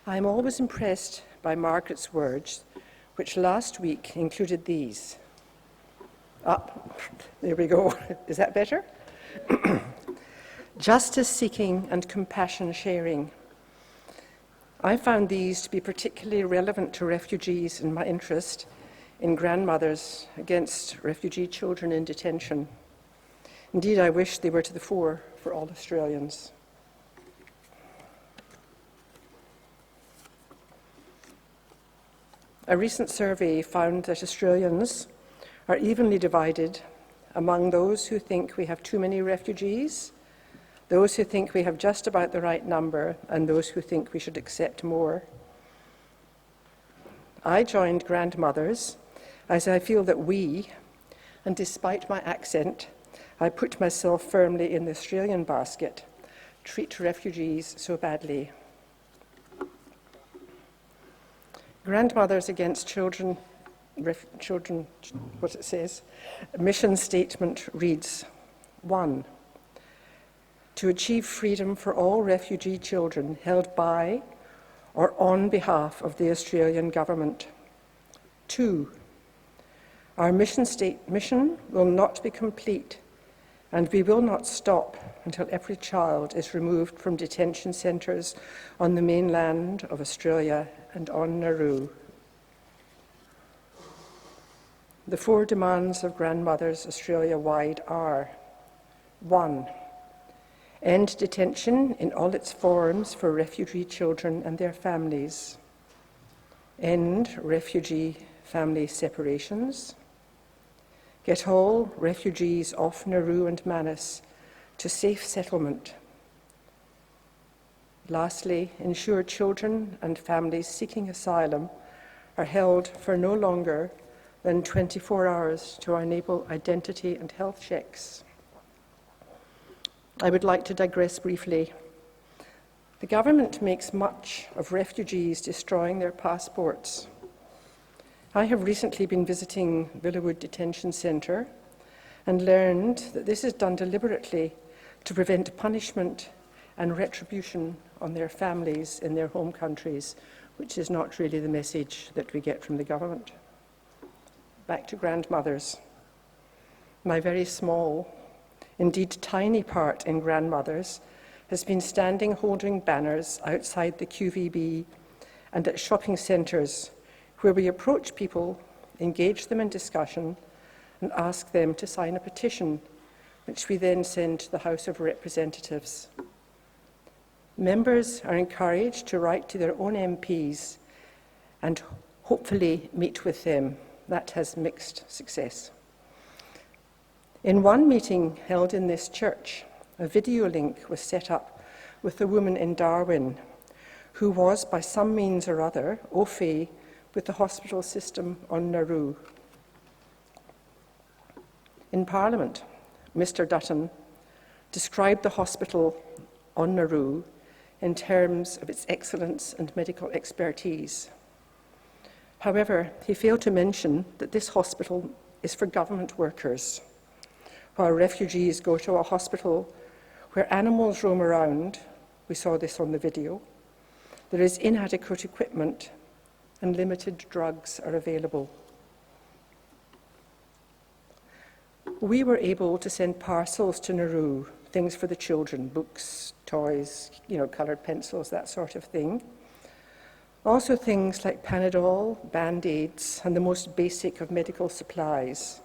I am always impressed by Margaret's words, which last week included these. There we go. Is that better? Justice seeking and compassion sharing. I found these to be particularly relevant to refugees and my interest in grandmothers against refugee children in detention. Indeed, I wish they were to the fore for all Australians. A recent survey found that Australians are evenly divided among those who think we have too many refugees, those who think we have just about the right number, and those who think we should accept more. I joined grandmothers as I feel that we, and despite my accent, I put myself firmly in the Australian basket, treat refugees so badly. Grandmothers Against Children, what it says, mission statement reads, 1. To achieve freedom for all refugee children held by or on behalf of the Australian Government. 2. Our mission will not be complete, and we will not stop until every child is removed from detention centres on the mainland of Australia and on Nauru. The 4 demands of grandmothers Australia-wide are: 1. End detention in all its forms for refugee children and their families. End refugee family separations. Get all refugees off Nauru and Manus to safe settlement. Lastly, ensure children and families seeking asylum are held for no longer than 24 hours to enable identity and health checks. I would like to digress briefly. The government makes much of refugees destroying their passports. I have recently been visiting Villawood Detention Centre and learned that this is done deliberately to prevent punishment and retribution on their families in their home countries, which is not really the message that we get from the government. Back to grandmothers. My very small, indeed tiny part in grandmothers has been standing holding banners outside the QVB and at shopping centres where we approach people, engage them in discussion and ask them to sign a petition, which we then send to the House of Representatives. Members are encouraged to write to their own MPs and hopefully meet with them. That has mixed success. In one meeting held in this church, a video link was set up with a woman in Darwin who was, by some means or other, au fait with the hospital system on Nauru. In Parliament, Mr. Dutton described the hospital on Nauru in terms of its excellence and medical expertise. However, he failed to mention that this hospital is for government workers, while refugees go to a hospital where animals roam around. We saw this on the video. There is inadequate equipment and limited drugs are available. We were able to send parcels to Nauru, things for the children, books, toys, coloured pencils, that sort of thing. Also things like Panadol, Band-Aids, and the most basic of medical supplies.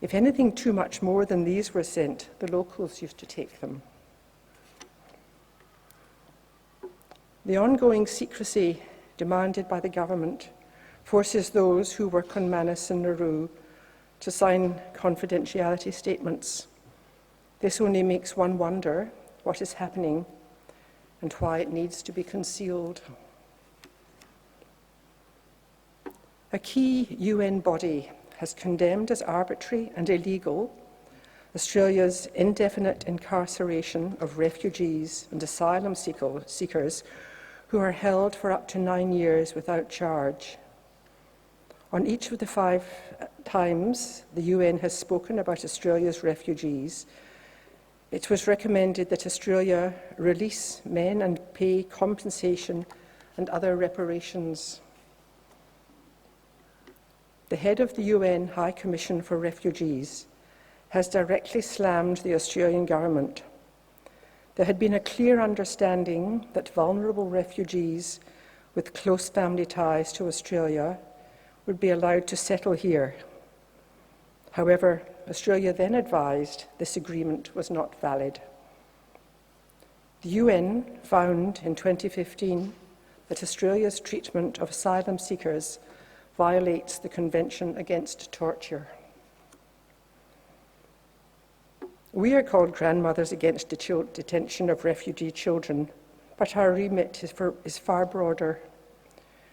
If anything too much more than these were sent, the locals used to take them. The ongoing secrecy demanded by the government forces those who work on Manus and Nauru to sign confidentiality statements. This only makes one wonder what is happening and why it needs to be concealed. A key UN body has condemned as arbitrary and illegal Australia's indefinite incarceration of refugees and asylum seekers who are held for up to 9 years without charge. On each of the 5 times the UN has spoken about Australia's refugees, it was recommended that Australia release men and pay compensation and other reparations. The head of the UN High Commission for Refugees has directly slammed the Australian government. There had been a clear understanding that vulnerable refugees with close family ties to Australia would be allowed to settle here. However, Australia then advised this agreement was not valid. The UN found in 2015 that Australia's treatment of asylum seekers violates the Convention Against Torture. We are called Grandmothers Against Detention of Refugee Children, but our remit is far broader.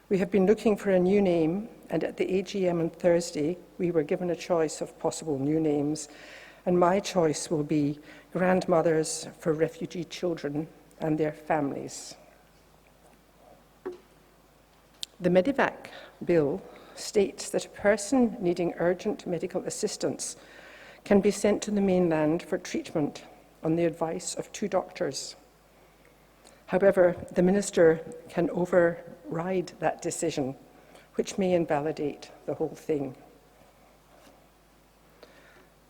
We have been looking for a new name, and at the AGM on Thursday, we were given a choice of possible new names, and my choice will be Grandmothers for Refugee Children and Their Families. The Medivac Bill states that a person needing urgent medical assistance can be sent to the mainland for treatment on the advice of 2 doctors. However, the Minister can override that decision, which may invalidate the whole thing.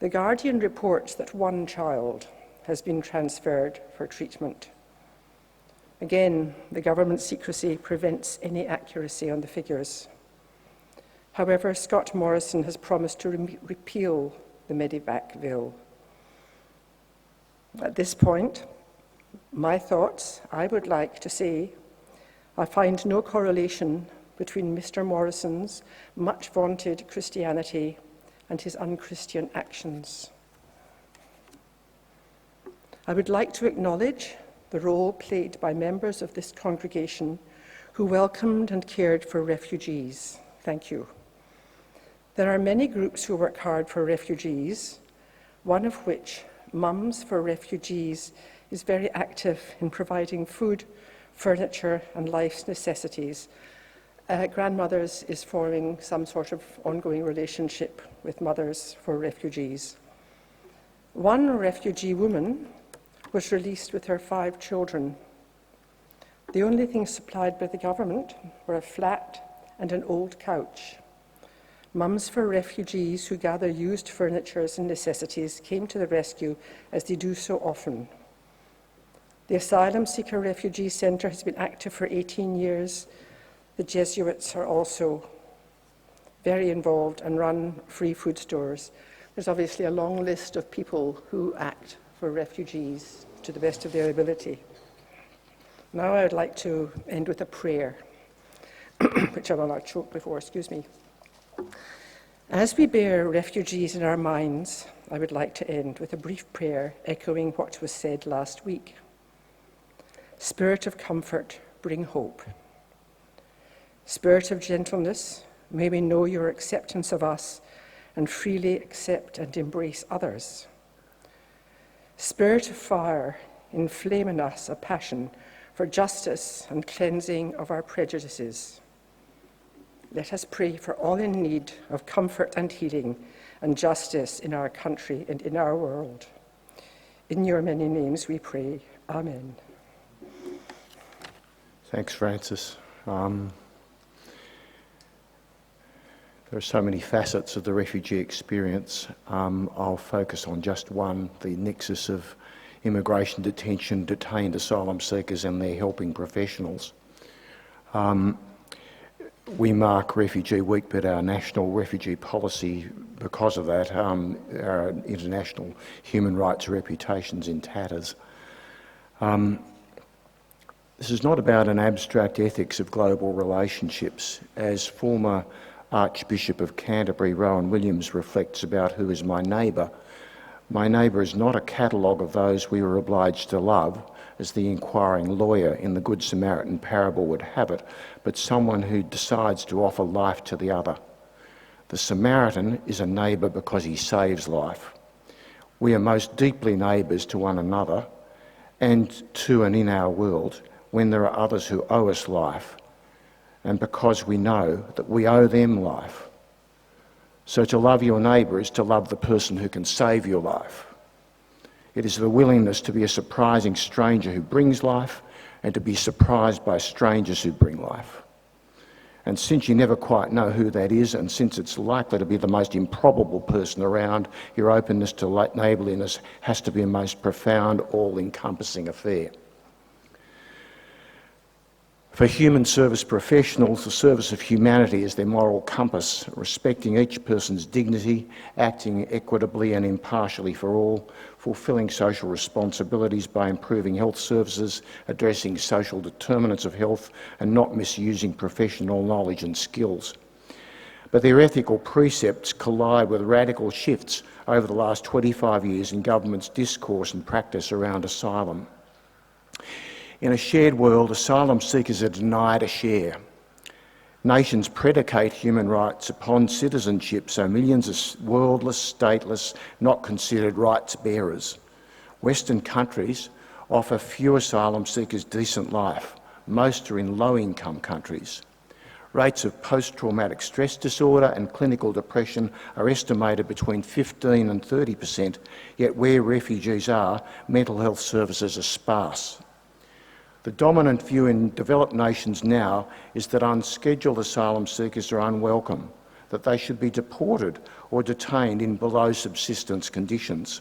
The Guardian reports that 1 child has been transferred for treatment. Again, the government secrecy prevents any accuracy on the figures. However, Scott Morrison has promised to repeal the Medivac Bill. At this point, my thoughts, I would like to say, I find no correlation between Mr. Morrison's much vaunted Christianity and his unchristian actions. I would like to acknowledge the role played by members of this congregation who welcomed and cared for refugees. Thank you. There are many groups who work hard for refugees, one of which, Mums for Refugees, is very active in providing food, furniture, and life's necessities. Grandmothers is forming some sort of ongoing relationship with Mothers for Refugees. One refugee woman was released with her 5 children. The only things supplied by the government were a flat and an old couch. Mums for Refugees who gather used furniture and necessities came to the rescue, as they do so often. The Asylum Seeker Refugee Centre has been active for 18 years. The Jesuits are also very involved and run free food stores. There's obviously a long list of people who act for refugees to the best of their ability. Now I would like to end with a prayer, which I will not choke before, excuse me. As we bear refugees in our minds, I would like to end with a brief prayer echoing what was said last week. Spirit of comfort, bring hope. Spirit of gentleness, may we know your acceptance of us and freely accept and embrace others. Spirit of fire, inflame in us a passion for justice and cleansing of our prejudices. Let us pray for all in need of comfort and healing and justice in our country and in our world. In your many names we pray. Amen. Thanks, Francis. There are so many facets of the refugee experience. I'll focus on just one, the nexus of immigration, detention, detained asylum seekers and their helping professionals. We mark Refugee Week, but our national refugee policy, because of that, our international human rights reputation's in tatters. This is not about an abstract ethics of global relationships. As former Archbishop of Canterbury, Rowan Williams, reflects about who is my neighbour is not a catalogue of those we were obliged to love, as the inquiring lawyer in the Good Samaritan parable would have it, but someone who decides to offer life to the other. The Samaritan is a neighbour because he saves life. We are most deeply neighbours to one another and to and in our world when there are others who owe us life, and because we know that we owe them life. So to love your neighbour is to love the person who can save your life. It is the willingness to be a surprising stranger who brings life and to be surprised by strangers who bring life. And since you never quite know who that is, and since it's likely to be the most improbable person around, your openness to neighbourliness has to be a most profound, all-encompassing affair. For human service professionals, the service of humanity is their moral compass, respecting each person's dignity, acting equitably and impartially for all, fulfilling social responsibilities by improving health services, addressing social determinants of health, and not misusing professional knowledge and skills. But their ethical precepts collide with radical shifts over the last 25 years in government's discourse and practice around asylum. In a shared world, asylum seekers are denied a share. Nations predicate human rights upon citizenship, so millions are worldless, stateless, not considered rights bearers. Western countries offer few asylum seekers decent life. Most are in low-income countries. Rates of post-traumatic stress disorder and clinical depression are estimated between 15% and 30%, yet where refugees are, mental health services are sparse. The dominant view in developed nations now is that unscheduled asylum seekers are unwelcome, that they should be deported or detained in below subsistence conditions.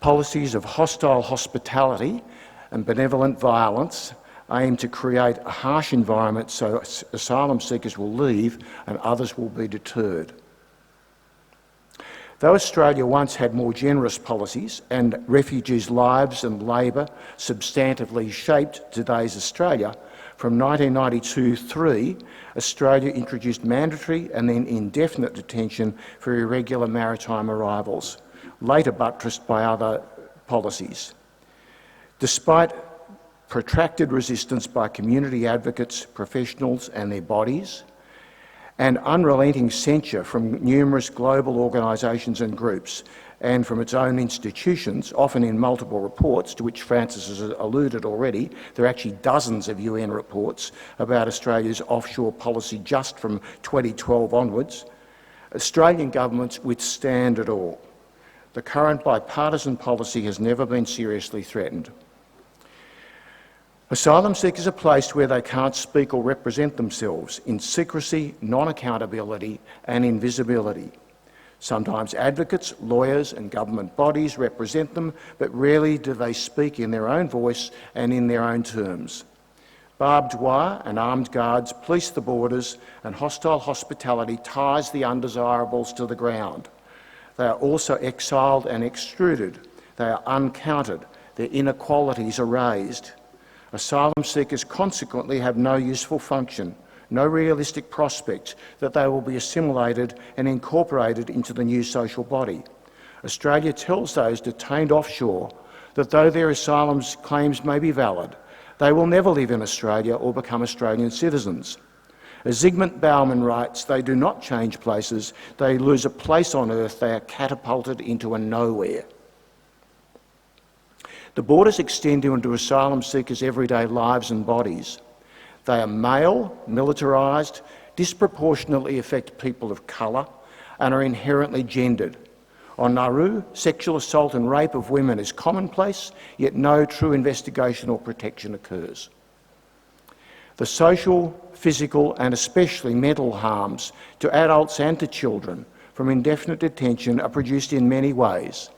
Policies of hostile hospitality and benevolent violence aim to create a harsh environment so asylum seekers will leave and others will be deterred. Though Australia once had more generous policies and refugees' lives and labour substantively shaped today's Australia, from 1992-3, Australia introduced mandatory and then indefinite detention for irregular maritime arrivals, later buttressed by other policies. Despite protracted resistance by community advocates, professionals and their bodies, and unrelenting censure from numerous global organisations and groups, and from its own institutions, often in multiple reports, to which Francis has alluded already. There are actually dozens of UN reports about Australia's offshore policy just from 2012 onwards. Australian governments withstand it all. The current bipartisan policy has never been seriously threatened. Asylum seekers are placed where they can't speak or represent themselves, in secrecy, non-accountability and invisibility. Sometimes advocates, lawyers and government bodies represent them, but rarely do they speak in their own voice and in their own terms. Barbed wire and armed guards police the borders, and hostile hospitality ties the undesirables to the ground. They are also exiled and extruded. They are uncounted. Their inequalities are raised. Asylum seekers consequently have no useful function, no realistic prospect that they will be assimilated and incorporated into the new social body. Australia tells those detained offshore that though their asylum claims may be valid, they will never live in Australia or become Australian citizens. As Zygmunt Bauman writes, they do not change places, they lose a place on earth, they are catapulted into a nowhere. The borders extend into asylum seekers' everyday lives and bodies. They are male, militarised, disproportionately affect people of colour, and are inherently gendered. On Nauru, sexual assault and rape of women is commonplace, yet no true investigation or protection occurs. The social, physical and especially mental harms to adults and to children from indefinite detention are produced in many ways.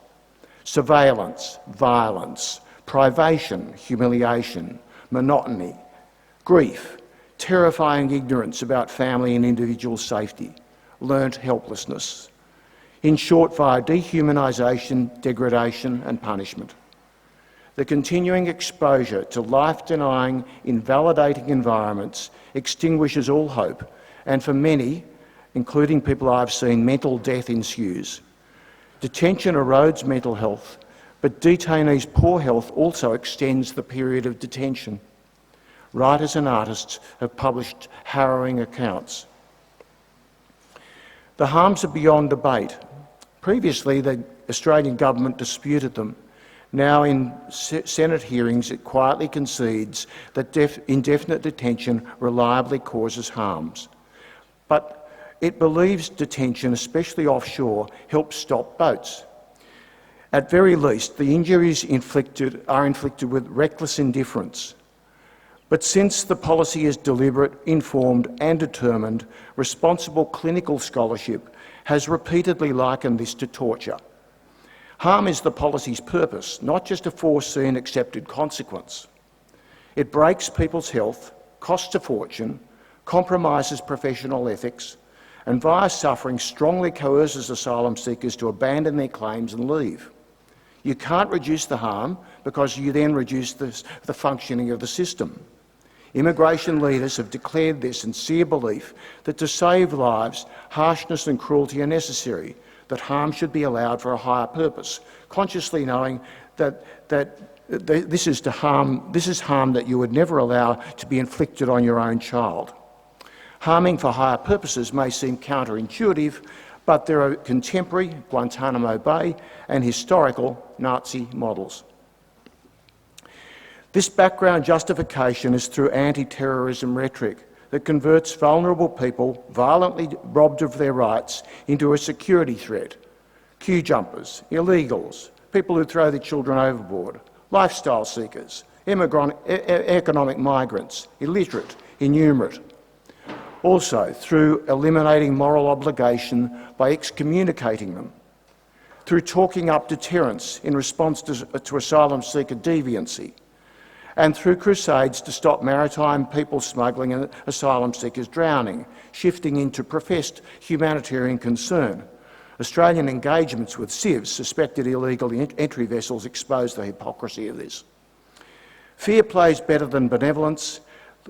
Surveillance, violence, privation, humiliation, monotony, grief, terrifying ignorance about family and individual safety, learnt helplessness. In short, via dehumanisation, degradation and punishment. The continuing exposure to life-denying, invalidating environments extinguishes all hope, and for many, including people I've seen, mental death ensues. Detention erodes mental health, but detainees' poor health also extends the period of detention. Writers and artists have published harrowing accounts. The harms are beyond debate. Previously, the Australian government disputed them. Now, in Senate hearings, it quietly concedes that indefinite detention reliably causes harms. But it believes detention, especially offshore, helps stop boats. At very least, the injuries are inflicted with reckless indifference. But since the policy is deliberate, informed and determined, responsible clinical scholarship has repeatedly likened this to torture. Harm is the policy's purpose, not just a foreseen accepted consequence. It breaks people's health, costs a fortune, compromises professional ethics, and via suffering strongly coerces asylum seekers to abandon their claims and leave. You can't reduce the harm because you then reduce the functioning of the system. Immigration leaders have declared their sincere belief that to save lives, harshness and cruelty are necessary, that harm should be allowed for a higher purpose, consciously knowing that this is harm that you would never allow to be inflicted on your own child. Harming for higher purposes may seem counterintuitive, but there are contemporary Guantanamo Bay and historical Nazi models. This background justification is through anti-terrorism rhetoric that converts vulnerable people, violently robbed of their rights, into a security threat. Queue jumpers, illegals, people who throw their children overboard, lifestyle seekers, economic migrants, illiterate, innumerate. Also, through eliminating moral obligation by excommunicating them, through talking up deterrence in response to asylum seeker deviancy, and through crusades to stop maritime people smuggling and asylum seekers drowning, shifting into professed humanitarian concern. Australian engagements with civs, suspected illegal entry vessels, expose the hypocrisy of this. Fear plays better than benevolence.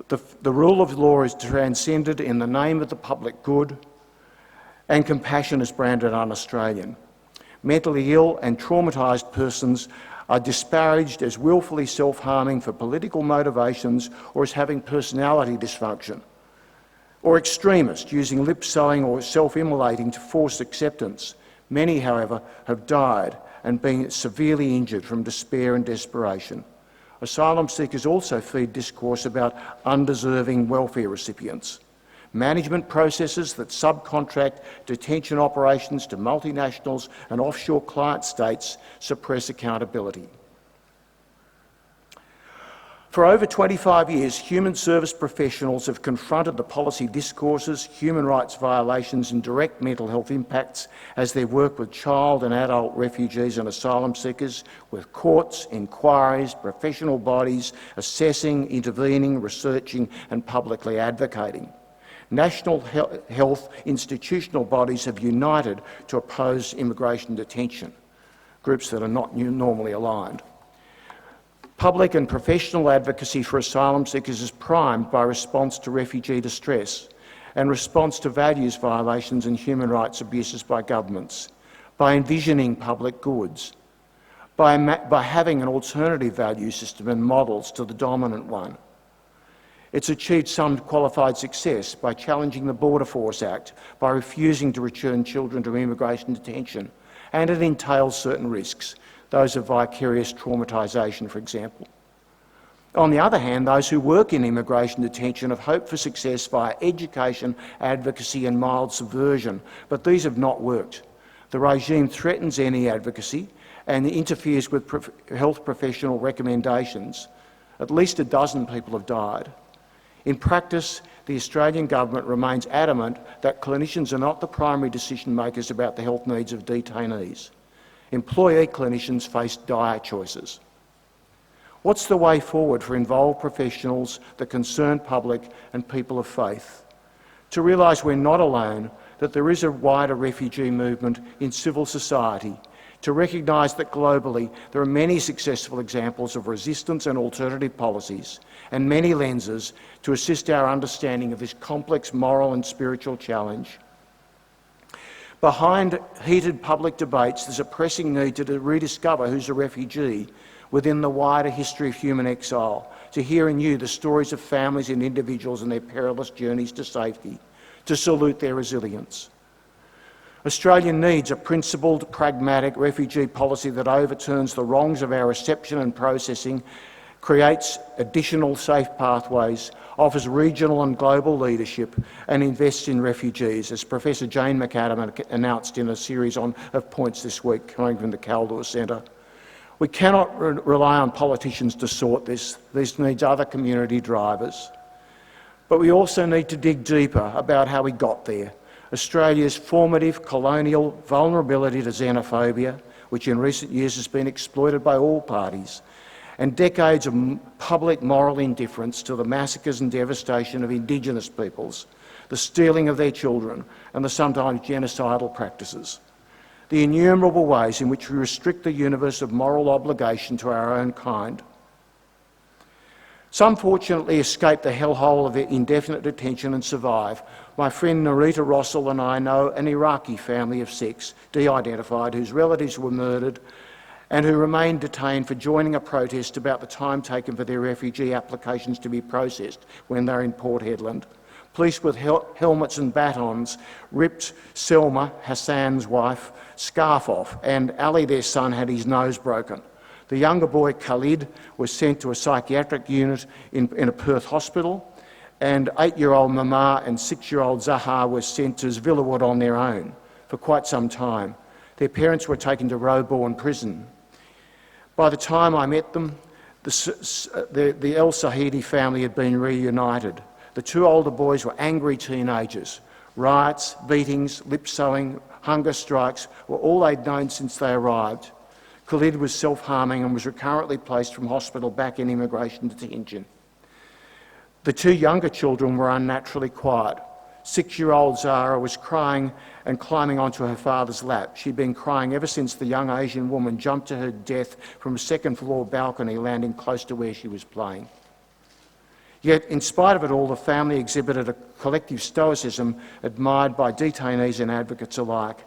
The rule of law is transcended in the name of the public good, and compassion is branded un-Australian. Mentally ill and traumatised persons are disparaged as willfully self-harming for political motivations or as having personality dysfunction, or extremists using lip-sewing or self-immolating to force acceptance. Many, however, have died and been severely injured from despair and desperation. Asylum seekers also feed discourse about undeserving welfare recipients. Management processes that subcontract detention operations to multinationals and offshore client states suppress accountability. For over 25 years, human service professionals have confronted the policy discourses, human rights violations and direct mental health impacts as they work with child and adult refugees and asylum seekers, with courts, inquiries, professional bodies, assessing, intervening, researching and publicly advocating. National health institutional bodies have united to oppose immigration detention, groups that are not normally aligned. Public and professional advocacy for asylum seekers is primed by response to refugee distress and response to values violations and human rights abuses by governments, by envisioning public goods, by having an alternative value system and models to the dominant one. It's achieved some qualified success by challenging the Border Force Act, by refusing to return children to immigration detention, and it entails certain risks, those of vicarious traumatisation, for example. On the other hand, those who work in immigration detention have hoped for success via education, advocacy and mild subversion, but these have not worked. The regime threatens any advocacy and interferes with health professional recommendations. At least a dozen people have died. In practice, the Australian government remains adamant that clinicians are not the primary decision makers about the health needs of detainees. Employee clinicians face dire choices. What's the way forward for involved professionals, the concerned public and people of faith? To realise we're not alone, that there is a wider refugee movement in civil society, to recognise that globally there are many successful examples of resistance and alternative policies, and many lenses to assist our understanding of this complex moral and spiritual challenge. Behind heated public debates, there's a pressing need to rediscover who's a refugee within the wider history of human exile, to hear anew the stories of families and individuals and their perilous journeys to safety, to salute their resilience. Australia needs a principled, pragmatic refugee policy that overturns the wrongs of our reception and processing, creates additional safe pathways, offers regional and global leadership and invests in refugees, as Professor Jane McAdam announced in a series of points this week coming from the Caldor Centre. We cannot rely on politicians to sort this. This needs other community drivers. But we also need to dig deeper about how we got there. Australia's formative colonial vulnerability to xenophobia, which in recent years has been exploited by all parties, and decades of public moral indifference to the massacres and devastation of Indigenous peoples, the stealing of their children, and the sometimes genocidal practices. The innumerable ways in which we restrict the universe of moral obligation to our own kind. Some fortunately escape the hellhole of indefinite detention and survive. My friend Narita Rossell and I know an Iraqi family of 6, de-identified, whose relatives were murdered and who remained detained for joining a protest about the time taken for their refugee applications to be processed when they were in Port Hedland. Police with helmets and batons ripped Selma, Hassan's wife, scarf off, and Ali, their son, had his nose broken. The younger boy, Khalid, was sent to a psychiatric unit in a Perth hospital, and 8-year-old Mama and 6-year-old Zahar were sent to Villawood on their own for quite some time. Their parents were taken to Roebourne prison. By the time I met them, the El Sahidi family had been reunited. The 2 older boys were angry teenagers. Riots, beatings, lip-sewing, hunger strikes were all they'd known since they arrived. Khalid was self-harming and was recurrently placed from hospital back in immigration detention. The 2 younger children were unnaturally quiet. 6-year-old Zara was crying and climbing onto her father's lap. She'd been crying ever since the young Asian woman jumped to her death from a 2nd-floor balcony, landing close to where she was playing. Yet, in spite of it all, the family exhibited a collective stoicism admired by detainees and advocates alike.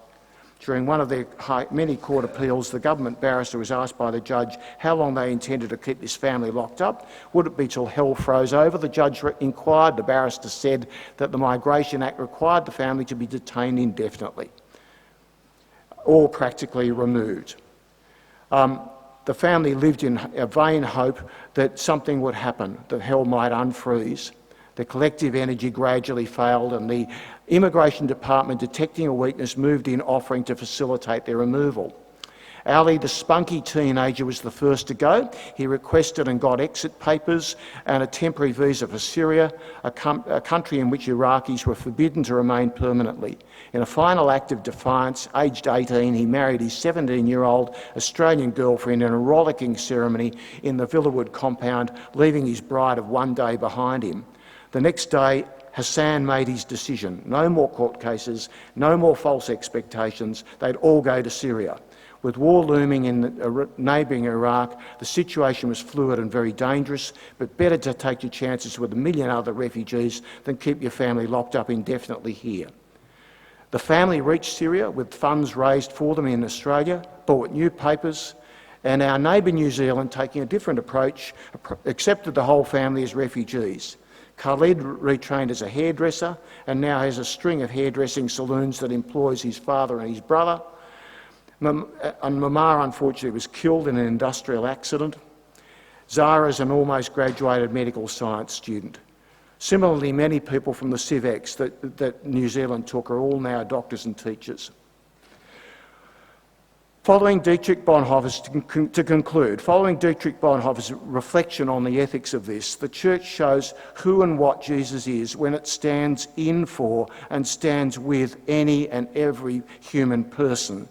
During one of their many court appeals, the government barrister was asked by the judge how long they intended to keep this family locked up. Would it be till hell froze over? The judge inquired. The barrister said that the Migration Act required the family to be detained indefinitely, or practically removed. The family lived in a vain hope that something would happen, that hell might unfreeze. The collective energy gradually failed, and the Immigration Department, detecting a weakness, moved in, offering to facilitate their removal. Ali, the spunky teenager, was the first to go. He requested and got exit papers and a temporary visa for Syria, a country in which Iraqis were forbidden to remain permanently. In a final act of defiance, aged 18, he married his 17-year-old Australian girlfriend in a rollicking ceremony in the Villawood compound, leaving his bride of 1 day behind him. The next day, Hassan made his decision. No more court cases, no more false expectations. They'd all go to Syria. With war looming in neighbouring Iraq, the situation was fluid and very dangerous, but better to take your chances with 1 million other refugees than keep your family locked up indefinitely here. The family reached Syria with funds raised for them in Australia, bought new papers, and our neighbour New Zealand, taking a different approach, accepted the whole family as refugees. Khalid retrained as a hairdresser and now has a string of hairdressing saloons that employs his father and his brother. And Mama, unfortunately, was killed in an industrial accident. Zara is an almost graduated medical science student. Similarly, many people from the CivEx that New Zealand took are all now doctors and teachers. Following Dietrich Bonhoeffer's reflection on the ethics of this, the Church shows who and what Jesus is when it stands in for and stands with any and every human person,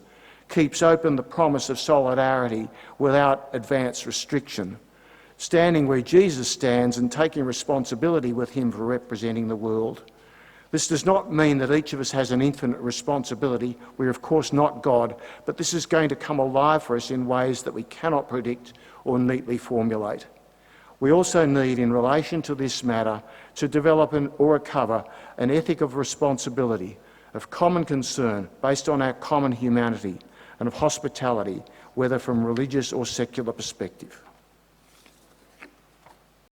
keeps open the promise of solidarity without advanced restriction, standing where Jesus stands and taking responsibility with him for representing the world. This does not mean that each of us has an infinite responsibility. We're of course not God, but this is going to come alive for us in ways that we cannot predict or neatly formulate. We also need, in relation to this matter, to develop or recover an ethic of responsibility, of common concern based on our common humanity, and of hospitality, whether from religious or secular perspective.